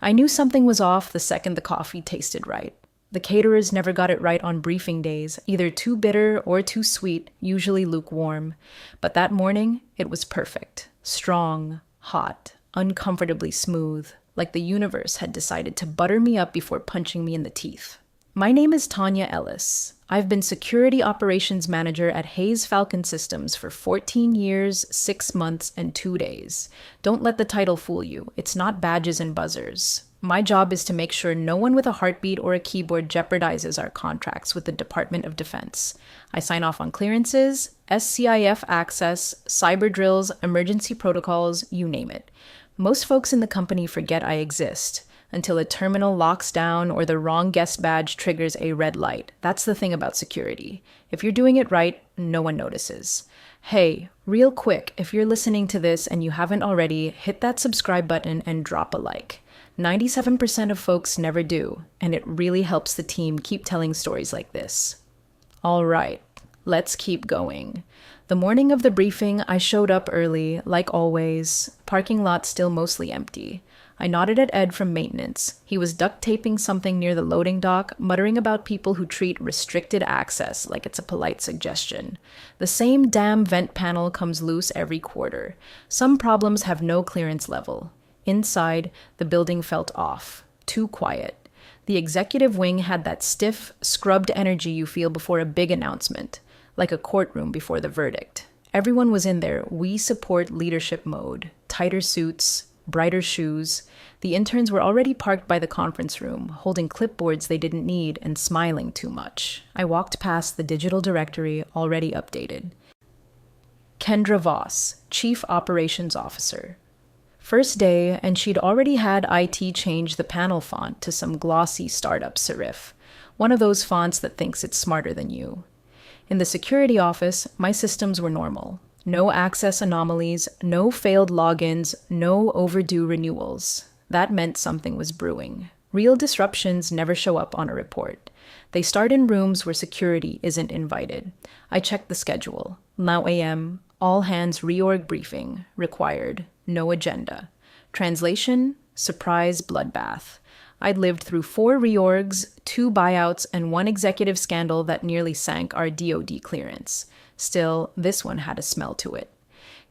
I knew something was off the second the coffee tasted right. The caterers never got it right on briefing days, either too bitter or too sweet, usually lukewarm. But that morning, it was perfect. Strong, hot, uncomfortably smooth, like the universe had decided to butter me up before punching me in the teeth. My name is Tanya Ellis. I've been Security Operations Manager at Hayes Falcon Systems for 14 years, 6 months, and 2 days. Don't let the title fool you. It's not badges and buzzers. My job is to make sure no one with a heartbeat or a keyboard jeopardizes our contracts with the Department of Defense. I sign off on clearances, SCIF access, cyber drills, emergency protocols, you name it. Most folks in the company forget I exist until a terminal locks down or the wrong guest badge triggers a red light. That's the thing about security. If you're doing it right, no one notices. Hey, real quick, if you're listening to this and you haven't already, hit that subscribe button and drop a like. 97% of folks never do, and it really helps the team keep telling stories like this. All right, let's keep going. The morning of the briefing, I showed up early, like always, parking lot still mostly empty. I nodded at Ed from maintenance. He was duct taping something near the loading dock, muttering about people who treat restricted access like it's a polite suggestion. The same damn vent panel comes loose every quarter. Some problems have no clearance level. Inside, the building felt off, too quiet. The executive wing had that stiff, scrubbed energy you feel before a big announcement, like a courtroom before the verdict. Everyone was in their "we support leadership" mode, tighter suits, brighter shoes. The interns were already parked by the conference room, holding clipboards they didn't need and smiling too much. I walked past the digital directory, already updated. Kendra Voss, Chief Operations Officer. First day, and she'd already had IT change the panel font to some glossy startup serif, one of those fonts that thinks it's smarter than you. In the security office, my systems were normal. No access anomalies, no failed logins, no overdue renewals. That meant something was brewing. Real disruptions never show up on a report. They start in rooms where security isn't invited. I checked the schedule. Now AM, all hands reorg briefing, required, no agenda. Translation, surprise bloodbath. I'd lived through 4 reorgs, 2 buyouts, and 1 executive scandal that nearly sank our DoD clearance. Still, this one had a smell to it.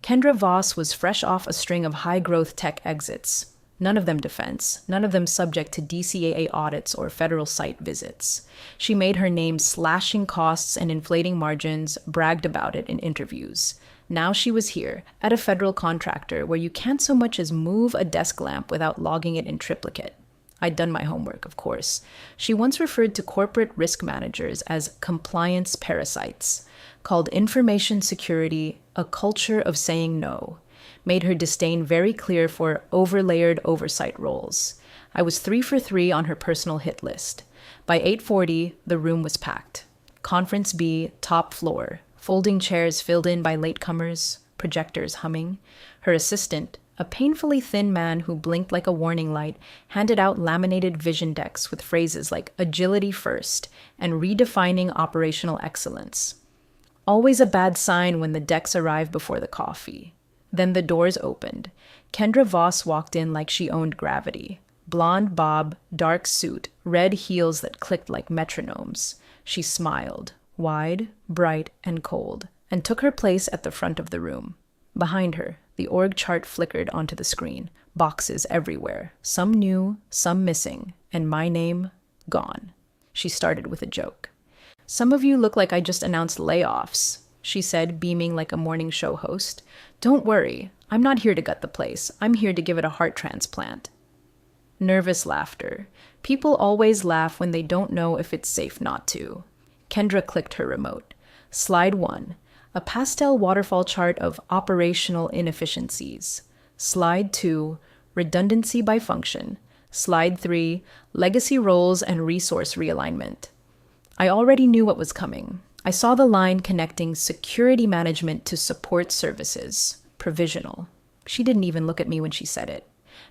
Kendra Voss was fresh off a string of high-growth tech exits. None of them defense, none of them subject to DCAA audits or federal site visits. She made her name slashing costs and inflating margins, bragged about it in interviews. Now she was here, at a federal contractor where you can't so much as move a desk lamp without logging it in triplicate. I'd done my homework, of course. She once referred to corporate risk managers as compliance parasites, called information security a culture of saying no, made her disdain very clear for overlayered oversight roles. I was 3 for 3 on her personal hit list. By 8:40, the room was packed. Conference B, top floor, folding chairs filled in by latecomers, projectors humming. Her assistant, a painfully thin man who blinked like a warning light, handed out laminated vision decks with phrases like agility first and redefining operational excellence. Always a bad sign when the decks arrive before the coffee. Then the doors opened. Kendra Voss walked in like she owned gravity. Blonde bob, dark suit, red heels that clicked like metronomes. She smiled, wide, bright, and cold, and took her place at the front of the room. Behind her, the org chart flickered onto the screen. Boxes everywhere, some new, some missing, and my name, gone. She started with a joke. "Some of you look like I just announced layoffs," she said, beaming like a morning show host. "Don't worry, I'm not here to gut the place. I'm here to give it a heart transplant." Nervous laughter. People always laugh when they don't know if it's safe not to. Kendra clicked her remote. Slide 1. A pastel waterfall chart of operational inefficiencies. Slide 2. Redundancy by function. Slide 3. Legacy roles and resource realignment. I already knew what was coming. I saw the line connecting security management to support services. Provisional. She didn't even look at me when she said it.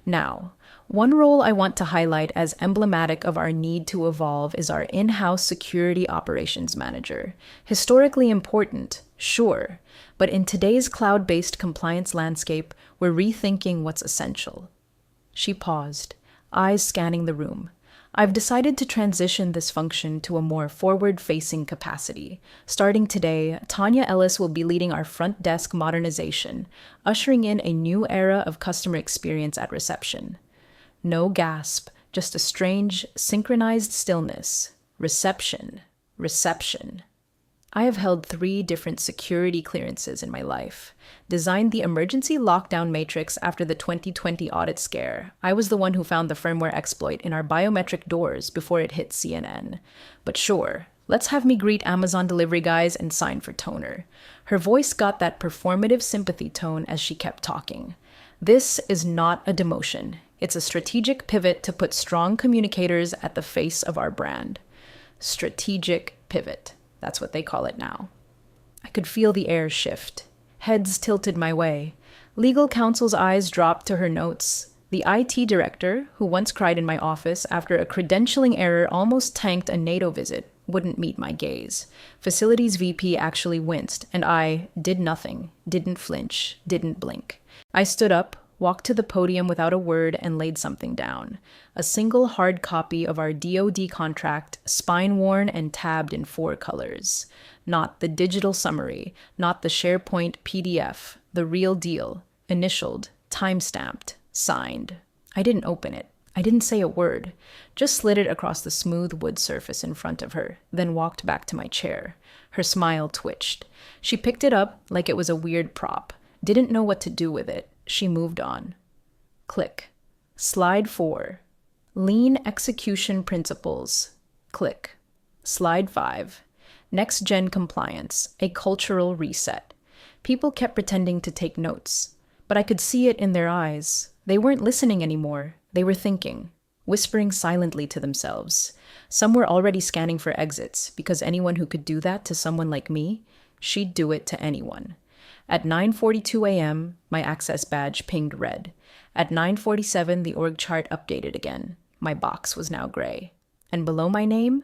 Now, one role I want to highlight as emblematic of our need to evolve is our in-house security operations manager. Historically important, sure, but in today's cloud-based compliance landscape, we're rethinking what's essential. She paused. eyes scanning the room. I've decided to transition this function to a more forward-facing capacity. Starting today, Tanya Ellis will be leading our front desk modernization, ushering in a new era of customer experience at reception. No gasp, just a strange, synchronized stillness. Reception. Reception. I have held 3 different security clearances in my life. Designed the emergency lockdown matrix after the 2020 audit scare. I was the one who found the firmware exploit in our biometric doors before it hit CNN. But sure, let's have me greet Amazon delivery guys and sign for Toner. Her voice got that performative sympathy tone as she kept talking. This is not a demotion. It's a strategic pivot to put strong communicators at the face of our brand. Strategic pivot. That's what they call it now. I could feel the air shift. Heads tilted my way. Legal counsel's eyes dropped to her notes. The IT director, who once cried in my office after a credentialing error almost tanked a NATO visit, wouldn't meet my gaze. Facilities VP actually winced, and I did nothing, didn't flinch, didn't blink. I stood up, walked to the podium without a word, and laid something down. A single hard copy of our DoD contract, spine-worn and tabbed in 4 colors. Not the digital summary, not the SharePoint PDF, the real deal, initialed, time-stamped, signed. I didn't open it. I didn't say a word, just slid it across the smooth wood surface in front of her, then walked back to my chair. Her smile twitched. She picked it up like it was a weird prop, didn't know what to do with it. She moved on. Click. Slide 4. Lean execution principles. Click. Slide 5. Next-gen compliance, a cultural reset. People kept pretending to take notes, but I could see it in their eyes. They weren't listening anymore. They were thinking, whispering silently to themselves. Some were already scanning for exits, because anyone who could do that to someone like me, she'd do it to anyone. At 9:42 a.m., my access badge pinged red. At 9:47, the org chart updated again. My box was now gray. And below my name,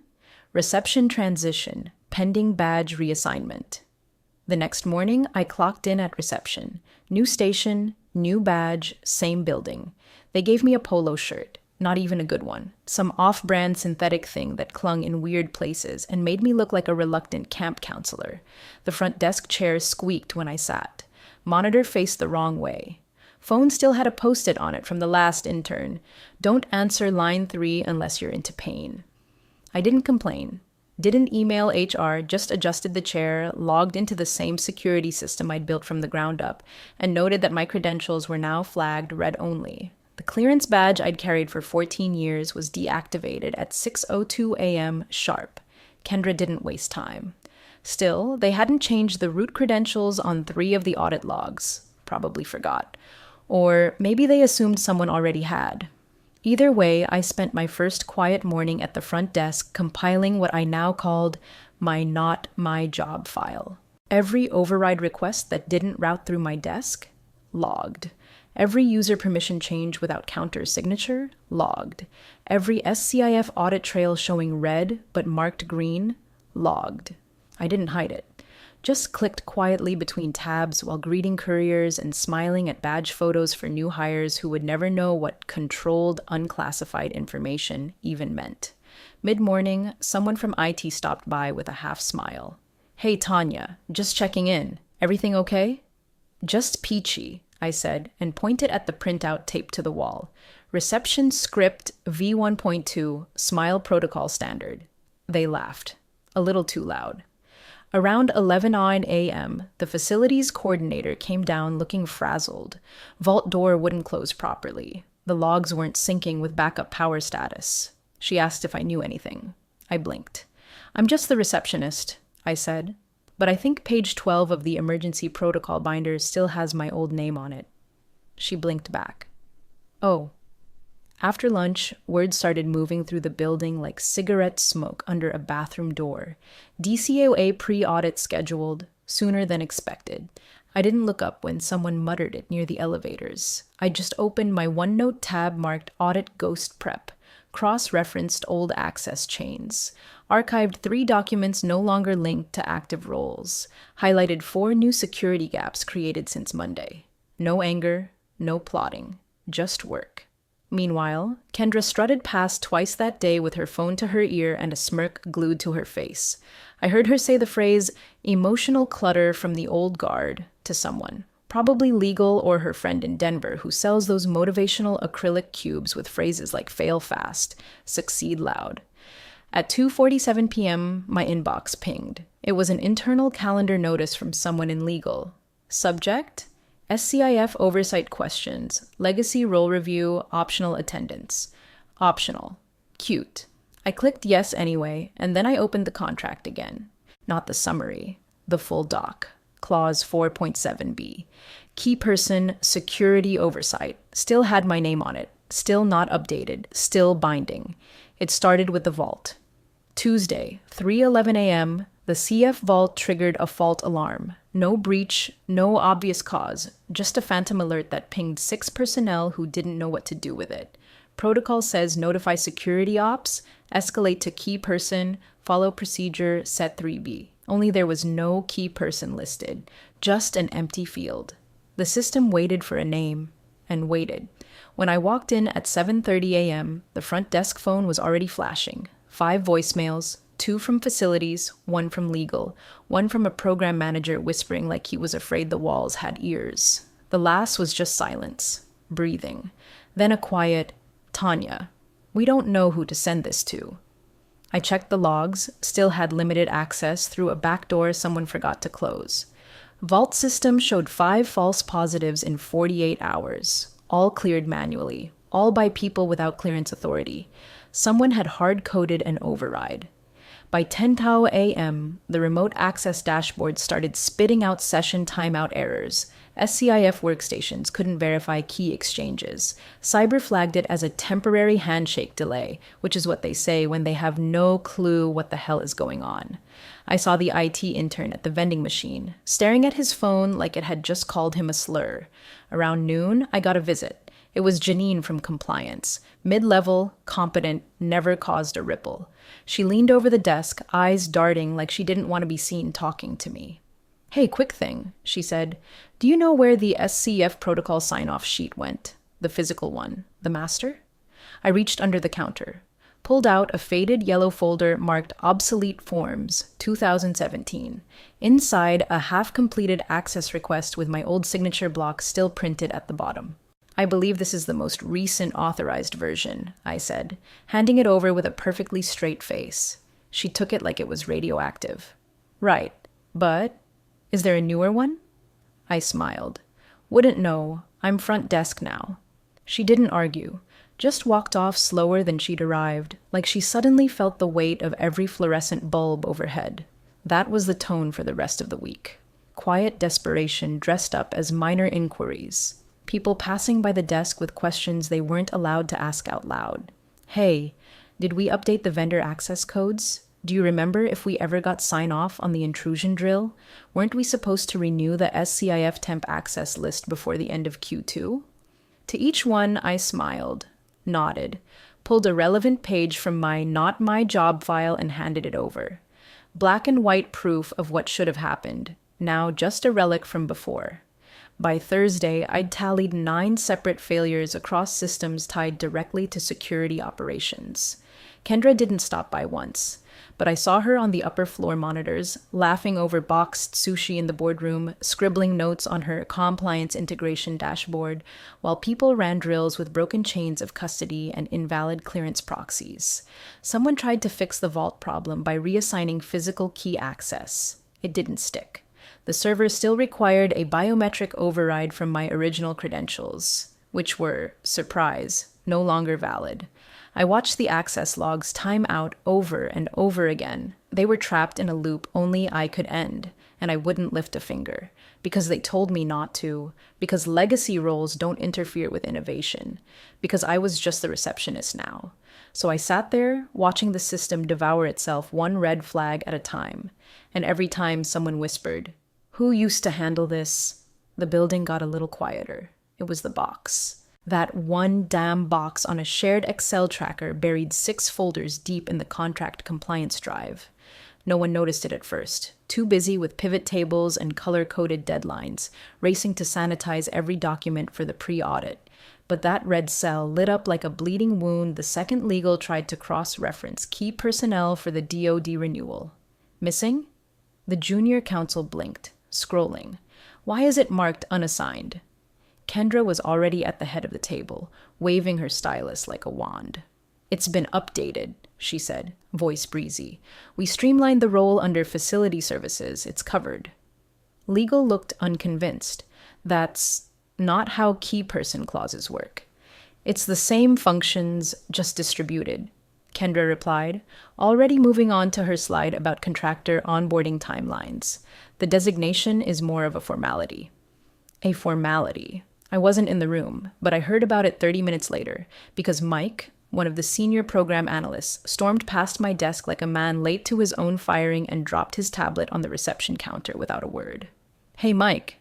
reception transition, pending badge reassignment. The next morning, I clocked in at reception. New station, new badge, same building. They gave me a polo shirt, not even a good one, some off-brand synthetic thing that clung in weird places and made me look like a reluctant camp counselor. The front desk chair squeaked when I sat. Monitor faced the wrong way. Phone still had a post-it on it from the last intern. Don't answer line 3 unless you're into pain. I didn't complain. Didn't email HR, just adjusted the chair, logged into the same security system I'd built from the ground up, and noted that my credentials were now flagged red only. The clearance badge I'd carried for 14 years was deactivated at 6:02 a.m. sharp. Kendra didn't waste time. Still, they hadn't changed the root credentials on 3 of the audit logs. Probably forgot. Or maybe they assumed someone already had. Either way, I spent my first quiet morning at the front desk compiling what I now called my not my job file. Every override request that didn't route through my desk, logged. Every user permission change without counter signature, logged. Every SCIF audit trail showing red but marked green, logged. I didn't hide it. Just clicked quietly between tabs while greeting couriers and smiling at badge photos for new hires who would never know what controlled, unclassified information even meant. Mid-morning, someone from IT stopped by with a half smile. "Hey, Tanya, just checking in. Everything okay?" "Just peachy," I said, and pointed at the printout taped to the wall. Reception script V1.2, Smile Protocol Standard. They laughed. A little too loud. Around 11:09 a.m., the facilities coordinator came down looking frazzled. Vault door wouldn't close properly. The logs weren't syncing with backup power status. She asked if I knew anything. I blinked. "I'm just the receptionist," I said. "But I think page 12 of the emergency protocol binder still has my old name on it." She blinked back. "Oh." After lunch, word started moving through the building like cigarette smoke under a bathroom door. DCOA pre-audit scheduled, sooner than expected. I didn't look up when someone muttered it near the elevators. I just opened my OneNote tab marked Audit Ghost Prep, cross-referenced old access chains, archived 3 documents no longer linked to active roles, highlighted 4 new security gaps created since Monday. No anger, no plotting, just work. Meanwhile, Kendra strutted past twice that day with her phone to her ear and a smirk glued to her face. I heard her say the phrase, emotional clutter from the old guard, to someone. Probably legal or her friend in Denver who sells those motivational acrylic cubes with phrases like fail fast, succeed loud. At 2:47 p.m., my inbox pinged. It was an internal calendar notice from someone in legal. Subject: SCIF oversight questions, legacy role review, optional attendance. Optional. Cute. I clicked yes anyway, and then I opened the contract again. Not the summary, the full doc. Clause 4.7b. Key person, security oversight. Still had my name on it. Still not updated. Still binding. It started with the vault. Tuesday, 3:11 a.m., the CF vault triggered a fault alarm. No breach, no obvious cause, just a phantom alert that pinged 6 personnel who didn't know what to do with it. Protocol says notify security ops, escalate to key person, follow procedure, set 3B. Only there was no key person listed, just an empty field. The system waited for a name, and waited. When I walked in at 7:30 a.m., the front desk phone was already flashing. 5 voicemails, 2 from facilities, 1 from legal, 1 from a program manager whispering like he was afraid the walls had ears. The last was just silence, breathing. Then a quiet, Tanya, we don't know who to send this to. I checked the logs, still had limited access through a back door someone forgot to close. Vault system showed 5 false positives in 48 hours, all cleared manually, all by people without clearance authority. Someone had hard-coded an override. By 10 a.m., the remote access dashboard started spitting out session timeout errors. SCIF workstations couldn't verify key exchanges. Cyber flagged it as a temporary handshake delay, which is what they say when they have no clue what the hell is going on. I saw the IT intern at the vending machine, staring at his phone like it had just called him a slur. Around noon, I got a visit. It was Janine from compliance. Mid-level, competent, never caused a ripple. She leaned over the desk, eyes darting like she didn't want to be seen talking to me. Hey, quick thing, she said. Do you know where the SCF protocol sign-off sheet went? The physical one. The master? I reached under the counter, pulled out a faded yellow folder marked Obsolete Forms, 2017. Inside, a half-completed access request with my old signature block still printed at the bottom. I believe this is the most recent authorized version, I said, handing it over with a perfectly straight face. She took it like it was radioactive. Right, but is there a newer one? I smiled. Wouldn't know. I'm front desk now. She didn't argue, just walked off slower than she'd arrived, like she suddenly felt the weight of every fluorescent bulb overhead. That was the tone for the rest of the week. Quiet desperation dressed up as minor inquiries. People passing by the desk with questions they weren't allowed to ask out loud. Hey, did we update the vendor access codes? Do you remember if we ever got sign-off on the intrusion drill? Weren't we supposed to renew the SCIF temp access list before the end of Q2? To each one, I smiled, nodded, pulled a relevant page from my not my job file and handed it over. Black and white proof of what should have happened, now just a relic from before. By Thursday, I'd tallied 9 separate failures across systems tied directly to security operations. Kendra didn't stop by once, but I saw her on the upper floor monitors, laughing over boxed sushi in the boardroom, scribbling notes on her compliance integration dashboard, while people ran drills with broken chains of custody and invalid clearance proxies. Someone tried to fix the vault problem by reassigning physical key access. It didn't stick. The server still required a biometric override from my original credentials, which were, surprise, no longer valid. I watched the access logs time out over and over again. They were trapped in a loop only I could end, and I wouldn't lift a finger, because they told me not to, because legacy roles don't interfere with innovation, because I was just the receptionist now. So I sat there, watching the system devour itself one red flag at a time, and every time someone whispered, "Who used to handle this?" the building got a little quieter. It was the box. That one damn box on a shared Excel tracker buried 6 folders deep in the contract compliance drive. No one noticed it at first, too busy with pivot tables and color-coded deadlines, racing to sanitize every document for the pre-audit. But that red cell lit up like a bleeding wound the second legal tried to cross-reference key personnel for the DoD renewal. Missing? The junior counsel blinked, scrolling. Why is it marked unassigned? Kendra was already at the head of the table, waving her stylus like a wand. It's been updated, she said, voice breezy. We streamlined the role under facility services. It's covered. Legal looked unconvinced. That's not how key person clauses work. It's the same functions, just distributed, Kendra replied, already moving on to her slide about contractor onboarding timelines. The designation is more of a formality. A formality. I wasn't in the room, but I heard about it 30 minutes later, because Mike, one of the senior program analysts, stormed past my desk like a man late to his own firing and dropped his tablet on the reception counter without a word. Hey, Mike,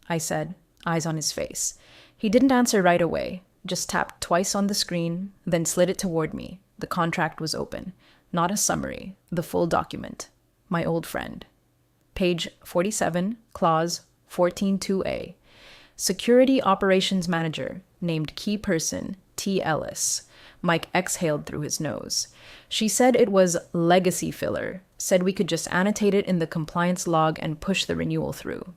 I said, eyes on his face. He didn't answer right away, just tapped twice on the screen, then slid it toward me. The contract was open. Not a summary, the full document. My old friend. Page 47, clause 14.2a. Security Operations Manager, named Key Person, T. Ellis. Mike exhaled through his nose. She said it was legacy filler, said we could just annotate it in the compliance log and push the renewal through.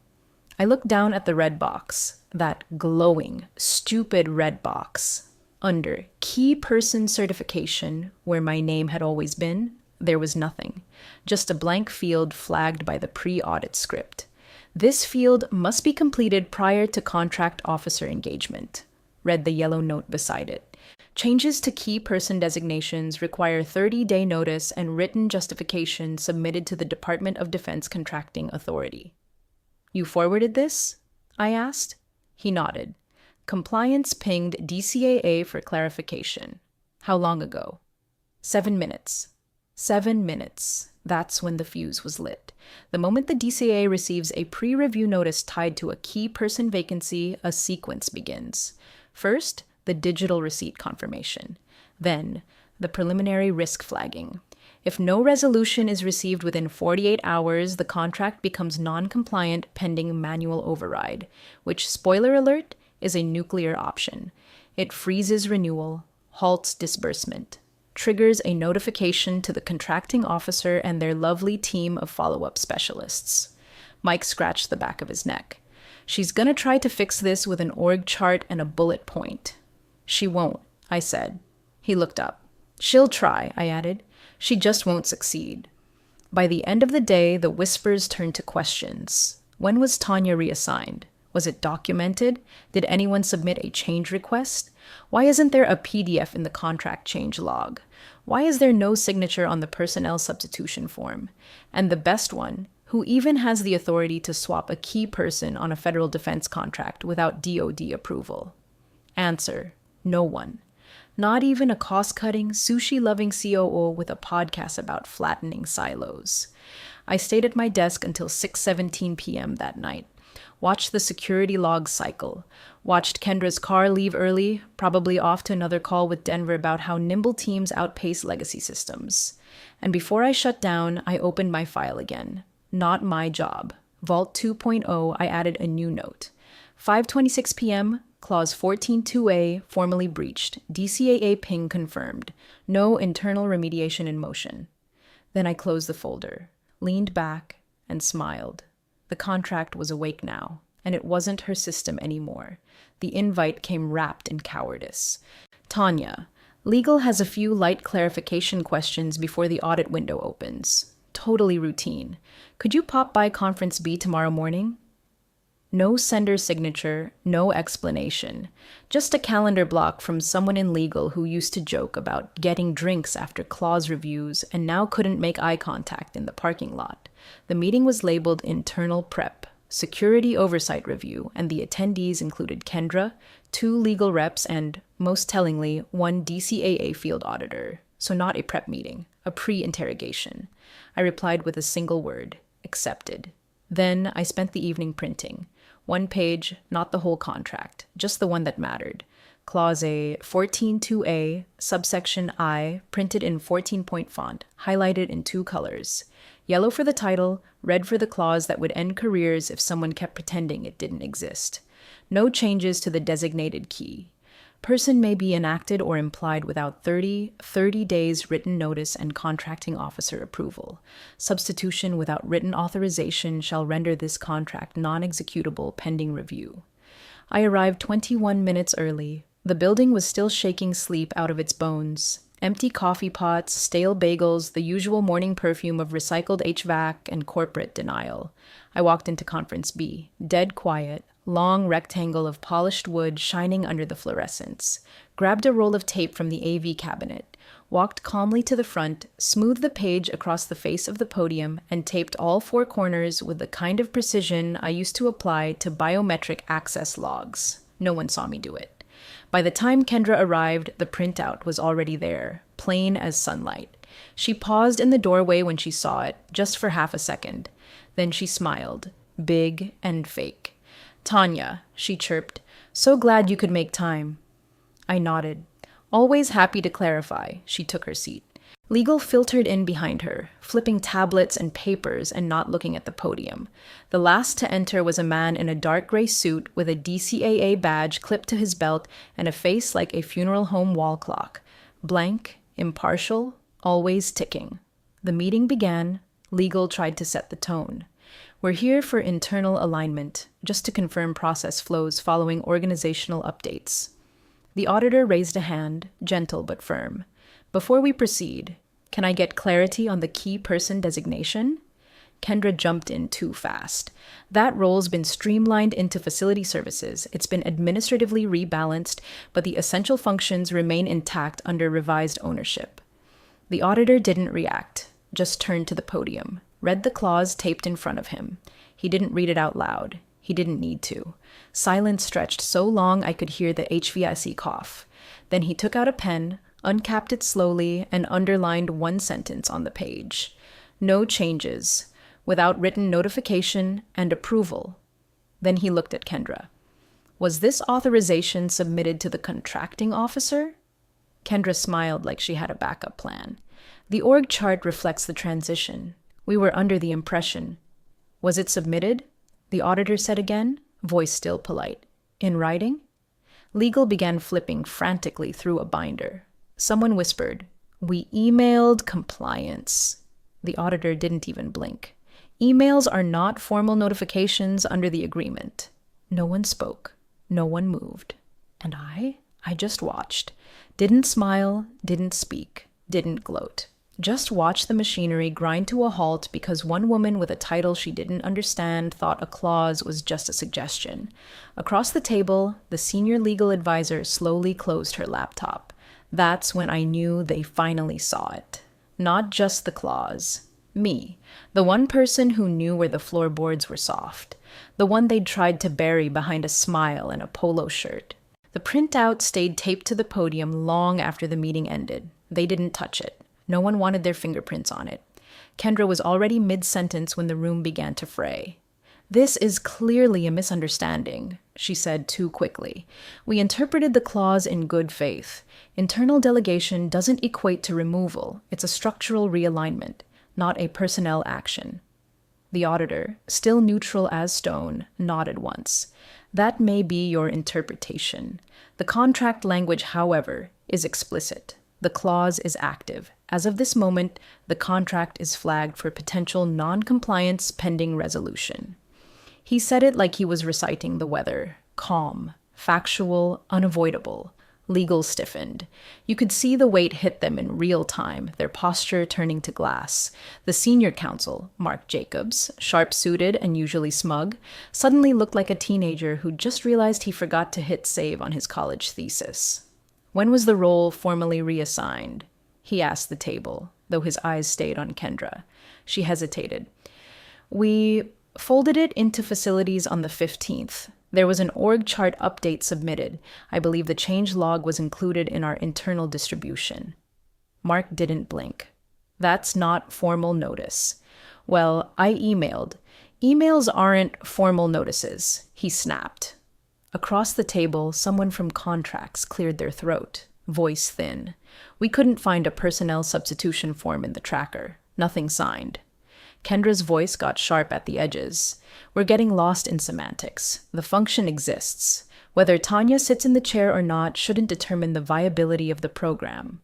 I looked down at the red box, that glowing, stupid red box. Under Key Person Certification, where my name had always been, there was nothing, just a blank field flagged by the pre-audit script. This field must be completed prior to contract officer engagement, read the yellow note beside it. Changes to key person designations require 30-day notice and written justification submitted to the Department of Defense Contracting Authority. You forwarded this? I asked. He nodded. Compliance pinged DCAA for clarification. How long ago? 7 minutes. 7 minutes. That's when the fuse was lit. The moment the DCAA receives a pre-review notice tied to a key person vacancy, a sequence begins. First, the digital receipt confirmation. Then, the preliminary risk flagging. If no resolution is received within 48 hours, the contract becomes non-compliant pending manual override, which, spoiler alert, is a nuclear option. It freezes renewal, halts disbursement, triggers a notification to the contracting officer and their lovely team of follow-up specialists. Mike scratched the back of his neck. She's gonna try to fix this with an org chart and a bullet point. She won't, I said. He looked up. She'll try, I added. She just won't succeed. By the end of the day, the whispers turned to questions. When was Tanya reassigned? Was it documented? Did anyone submit a change request? Why isn't there a PDF in the contract change log? Why is there no signature on the personnel substitution form? And the best one, who even has the authority to swap a key person on a federal defense contract without DoD approval? Answer, no one. Not even a cost-cutting, sushi-loving COO with a podcast about flattening silos. I stayed at my desk until 6:17 p.m. that night. Watched the security logs cycle. Watched Kendra's car leave early, probably off to another call with Denver about how nimble teams outpace legacy systems. And before I shut down, I opened my file again. Not my job. Vault 2.0, I added a new note. 5:26 p.m., Clause 14.2a formally breached. DCAA ping confirmed. No internal remediation in motion. Then I closed the folder, leaned back, and smiled. The contract was awake now, and it wasn't her system anymore. The invite came wrapped in cowardice. Tanya, legal has a few light clarification questions before the audit window opens. Totally routine. Could you pop by Conference B tomorrow morning? No sender signature, no explanation. Just a calendar block from someone in legal who used to joke about getting drinks after clause reviews and now couldn't make eye contact in the parking lot. The meeting was labeled Internal Prep, Security Oversight Review, and the attendees included Kendra, 2 legal reps, and, most tellingly, 1 DCAA field auditor. So not a prep meeting, a pre-interrogation. I replied with a single word, accepted. Then I spent the evening printing. 1 page, not the whole contract, just the one that mattered. Clause A, 14.2a, subsection I, printed in 14-point font, highlighted in 2 colors. Yellow for the title, red for the clause that would end careers if someone kept pretending it didn't exist. No changes to the designated key. Person may be enacted or implied without 30 days written notice and contracting officer approval. Substitution without written authorization shall render this contract non-executable pending review. I arrived 21 minutes early. The building was still shaking sleep out of its bones. Empty coffee pots, stale bagels, the usual morning perfume of recycled HVAC and corporate denial. I walked into Conference B, dead quiet, long rectangle of polished wood shining under the fluorescence, grabbed a roll of tape from the AV cabinet, walked calmly to the front, smoothed the page across the face of the podium, and taped all four corners with the kind of precision I used to apply to biometric access logs. No one saw me do it. By the time Kendra arrived, the printout was already there, plain as sunlight. She paused in the doorway when she saw it, just for half a second. Then she smiled, big and fake. "Tanya," she chirped, "so glad you could make time." I nodded. Always happy to clarify. She took her seat. Legal filtered in behind her, flipping tablets and papers and not looking at the podium. The last to enter was a man in a dark gray suit with a DCAA badge clipped to his belt and a face like a funeral home wall clock. Blank, impartial, always ticking. The meeting began. Legal tried to set the tone. "We're here for internal alignment, just to confirm process flows following organizational updates." The auditor raised a hand, gentle but firm. "Before we proceed, can I get clarity on the key person designation?" Kendra jumped in too fast. "That role's been streamlined into facility services. It's been administratively rebalanced, but the essential functions remain intact under revised ownership." The auditor didn't react, just turned to the podium, read the clause taped in front of him. He didn't read it out loud. He didn't need to. Silence stretched so long I could hear the HVAC cough. Then he took out a pen, uncapped it slowly, and underlined one sentence on the page. "No changes, without written notification and approval." Then he looked at Kendra. "Was this authorization submitted to the contracting officer?" Kendra smiled like she had a backup plan. "The org chart reflects the transition. We were under the impression." "Was it submitted?" the auditor said again, voice still polite. "In writing?" Legal began flipping frantically through a binder. Someone whispered, "We emailed compliance." The auditor didn't even blink. "Emails are not formal notifications under the agreement." No one spoke. No one moved. And I just watched. Didn't smile, didn't speak, didn't gloat. Just watched the machinery grind to a halt because one woman with a title she didn't understand thought a clause was just a suggestion. Across the table, the senior legal advisor slowly closed her laptop. That's when I knew they finally saw it. Not just the clause. Me, the one person who knew where the floorboards were soft. The one they'd tried to bury behind a smile and a polo shirt. The printout stayed taped to the podium long after the meeting ended. They didn't touch it. No one wanted their fingerprints on it. Kendra was already mid-sentence when the room began to fray. "This is clearly a misunderstanding," she said too quickly. "We interpreted the clause in good faith. Internal delegation doesn't equate to removal. It's a structural realignment, not a personnel action." The auditor, still neutral as stone, nodded once. "That may be your interpretation. The contract language, however, is explicit. The clause is active. As of this moment, the contract is flagged for potential non-compliance pending resolution." He said it like he was reciting the weather. Calm, factual, unavoidable. Legal stiffened. You could see the weight hit them in real time, their posture turning to glass. The senior counsel, Mark Jacobs, sharp-suited and usually smug, suddenly looked like a teenager who just realized he forgot to hit save on his college thesis. "When was the role formally reassigned?" he asked the table, though his eyes stayed on Kendra. She hesitated. "We folded it into facilities on the 15th. There was an org chart update submitted. I believe the change log was included in our internal distribution." Mark didn't blink. "That's not formal notice." "Well, I emailed." "Emails aren't formal notices," he snapped. Across the table, someone from contracts cleared their throat, voice thin. "We couldn't find a personnel substitution form in the tracker. Nothing signed." Kendra's voice got sharp at the edges. We're getting lost in semantics. The function exists. Whether Tanya sits in the chair or not shouldn't determine the viability of the program.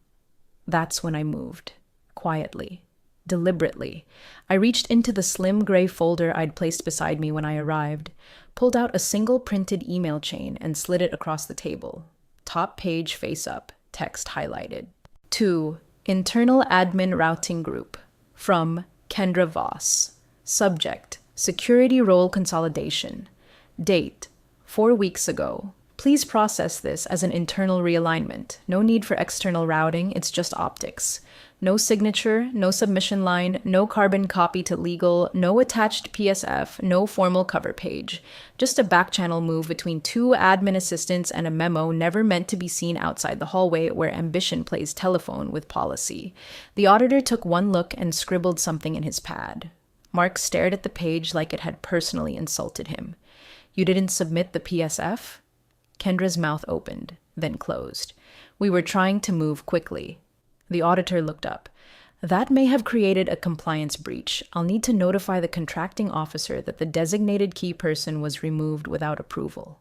That's when I moved. Quietly. Deliberately. I reached into the slim gray folder I'd placed beside me when I arrived, pulled out a single printed email chain and slid it across the table. Top page face up, text highlighted. To Internal Admin Routing Group. From Kendra Voss. Subject, Security Role Consolidation. Date, 4 weeks ago. Please process this as an internal realignment. No need for external routing, it's just optics. No signature, no submission line, no carbon copy to legal, no attached PSF, no formal cover page. Just a backchannel move between two admin assistants and a memo never meant to be seen outside the hallway where ambition plays telephone with policy. The auditor took one look and scribbled something in his pad. Mark stared at the page like it had personally insulted him. You didn't submit the PSF? Kendra's mouth opened, then closed. We were trying to move quickly. The auditor looked up. That may have created a compliance breach. I'll need to notify the contracting officer that the designated key person was removed without approval.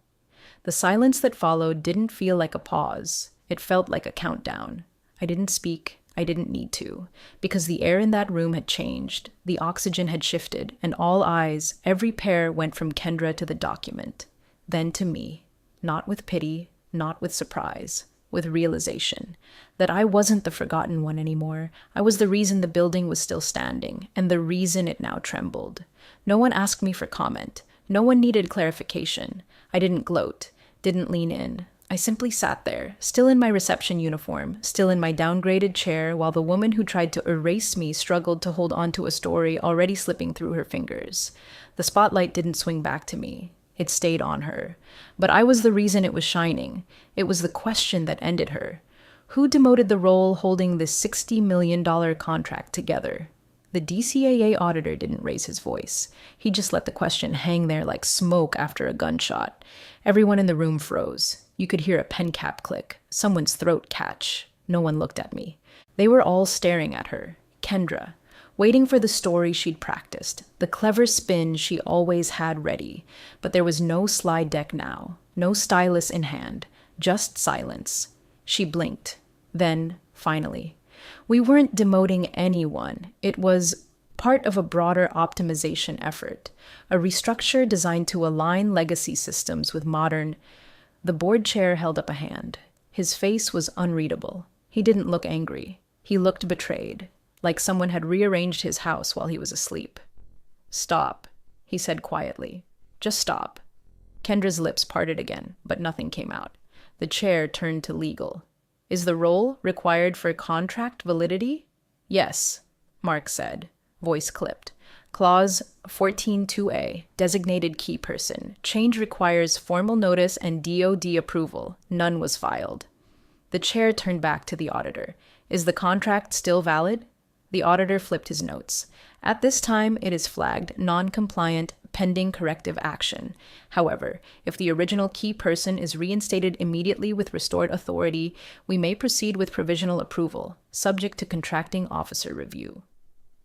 The silence that followed didn't feel like a pause. It felt like a countdown. I didn't speak. I didn't need to, because the air in that room had changed. The oxygen had shifted, and all eyes, every pair, went from Kendra to the document. Then to me. Not with pity, not with surprise. With realization that I wasn't the forgotten one anymore. I was the reason the building was still standing, and the reason it now trembled. No one asked me for comment. No one needed clarification. I didn't gloat, didn't lean in. I simply sat there, still in my reception uniform, still in my downgraded chair, while the woman who tried to erase me struggled to hold on to a story already slipping through her fingers. The spotlight didn't swing back to me. It stayed on her. But I was the reason it was shining. It was the question that ended her. Who demoted the role holding this $60 million contract together? The DCAA auditor didn't raise his voice. He just let the question hang there like smoke after a gunshot. Everyone in the room froze. You could hear a pen cap click, someone's throat catch. No one looked at me. They were all staring at her. Kendra. Waiting for the story she'd practiced, the clever spin she always had ready. But there was no slide deck now, no stylus in hand, just silence. She blinked. Then, finally. We weren't demoting anyone. It was part of a broader optimization effort, a restructure designed to align legacy systems with modern. The board chair held up a hand. His face was unreadable. He didn't look angry. He looked betrayed. Like someone had rearranged his house while he was asleep. Stop, he said quietly. Just stop. Kendra's lips parted again, but nothing came out. The chair turned to legal. Is the role required for contract validity? Yes, Mark said, voice clipped. Clause 14.2a, designated key person. Change requires formal notice and DOD approval. None was filed. The chair turned back to the auditor. Is the contract still valid? The auditor flipped his notes. At this time, it is flagged non-compliant pending corrective action. However, if the original key person is reinstated immediately with restored authority, we may proceed with provisional approval, subject to contracting officer review.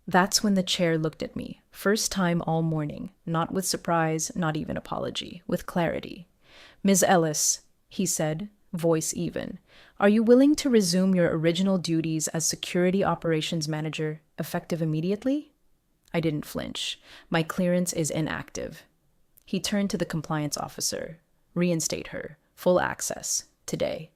That's when the chair looked at me, first time all morning, not with surprise, not even apology, with clarity. Ms. Ellis, he said, voice even, are you willing to resume your original duties as security operations manager, effective immediately? I didn't flinch. My clearance is inactive. He turned to the compliance officer. Reinstate her. Full access. Today.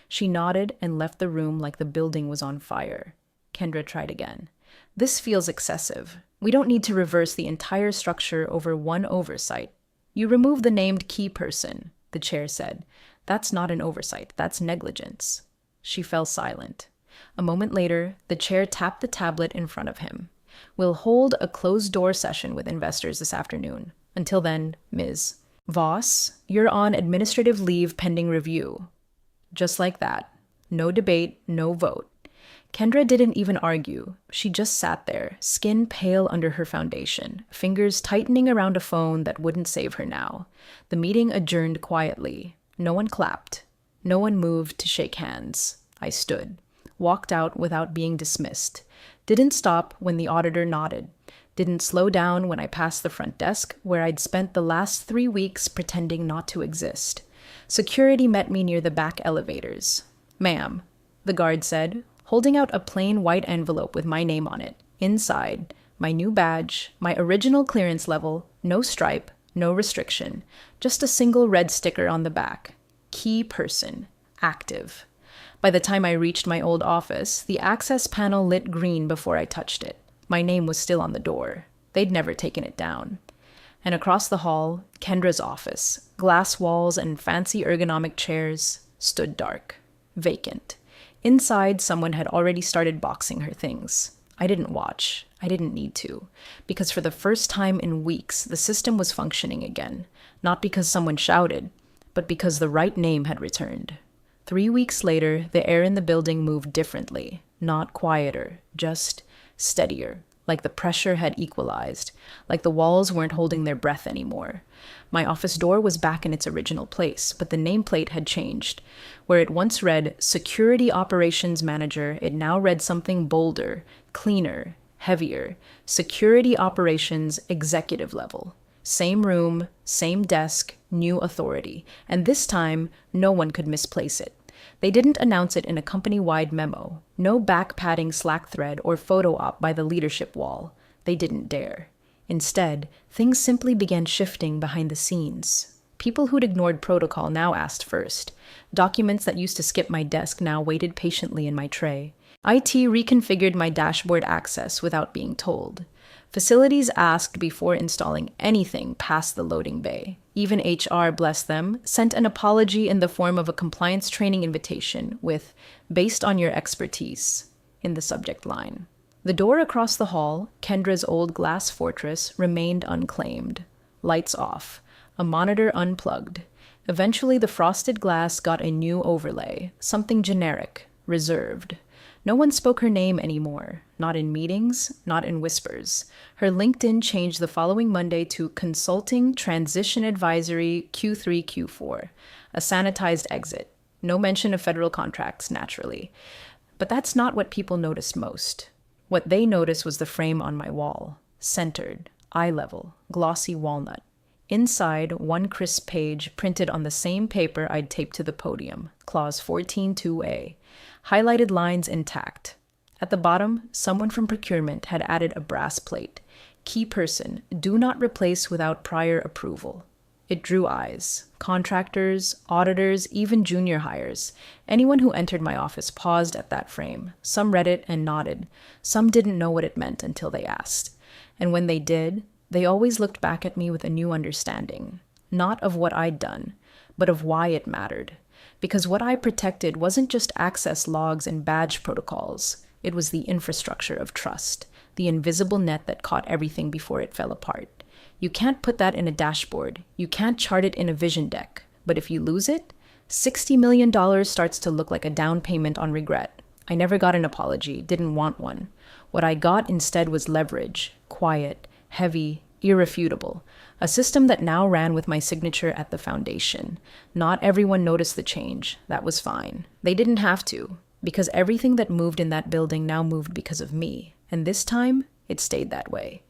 She nodded and left the room like the building was on fire. Kendra tried again. This feels excessive. We don't need to reverse the entire structure over one oversight. You remove the named key person, the chair said. That's not an oversight. That's negligence. She fell silent. A moment later, the chair tapped the tablet in front of him. We'll hold a closed-door session with investors this afternoon. Until then, Ms. Voss, you're on administrative leave pending review. Just like that. No debate, no vote. Kendra didn't even argue. She just sat there, skin pale under her foundation, fingers tightening around a phone that wouldn't save her now. The meeting adjourned quietly. No one clapped. No one moved to shake hands. I stood. Walked out without being dismissed. Didn't stop when the auditor nodded. Didn't slow down when I passed the front desk, where I'd spent the last 3 weeks pretending not to exist. Security met me near the back elevators. "Ma'am," the guard said, holding out a plain white envelope with my name on it. Inside, my new badge, my original clearance level, no stripe, no restriction, just a single red sticker on the back. Key person. Active. By the time I reached my old office, the access panel lit green before I touched it. My name was still on the door. They'd never taken it down. And across the hall, Kendra's office, glass walls and fancy ergonomic chairs, stood dark, vacant. Inside, someone had already started boxing her things. I didn't watch. I didn't need to. Because for the first time in weeks, the system was functioning again. Not because someone shouted, but because the right name had returned. 3 weeks later, the air in the building moved differently. Not quieter, just steadier. Like the pressure had equalized. Like the walls weren't holding their breath anymore. My office door was back in its original place, but the nameplate had changed. Where it once read Security Operations Manager, it now read something bolder, cleaner, heavier. Security Operations Executive Level. Same room, same desk, new authority. And this time, no one could misplace it. They didn't announce it in a company-wide memo. No back-padding Slack thread or photo op by the leadership wall. They didn't dare. Instead, things simply began shifting behind the scenes. People who'd ignored protocol now asked first. Documents that used to skip my desk now waited patiently in my tray. IT reconfigured my dashboard access without being told. Facilities asked before installing anything past the loading bay. Even HR, bless them, sent an apology in the form of a compliance training invitation with "based on your expertise" in the subject line. The door across the hall, Kendra's old glass fortress, remained unclaimed. Lights off. A monitor unplugged. Eventually, the frosted glass got a new overlay, something generic, reserved. No one spoke her name anymore, not in meetings, not in whispers. Her LinkedIn changed the following Monday to Consulting Transition Advisory Q3 Q4, a sanitized exit. No mention of federal contracts, naturally. But that's not what people noticed most. What they noticed was the frame on my wall, centered, eye level, glossy walnut. Inside, one crisp page printed on the same paper I'd taped to the podium, Clause 14.2a. Highlighted lines intact. At the bottom, someone from procurement had added a brass plate. Key person, do not replace without prior approval. It drew eyes. Contractors, auditors, even junior hires. Anyone who entered my office paused at that frame. Some read it and nodded. Some didn't know what it meant until they asked. And when they did, they always looked back at me with a new understanding. Not of what I'd done, but of why it mattered. Because what I protected wasn't just access logs and badge protocols. It was the infrastructure of trust, the invisible net that caught everything before it fell apart. You can't put that in a dashboard. You can't chart it in a vision deck. But if you lose it, $60 million starts to look like a down payment on regret. I never got an apology, didn't want one. What I got instead was leverage, quiet, heavy, irrefutable. A system that now ran with my signature at the foundation. Not everyone noticed the change. That was fine. They didn't have to, because everything that moved in that building now moved because of me. And this time, it stayed that way.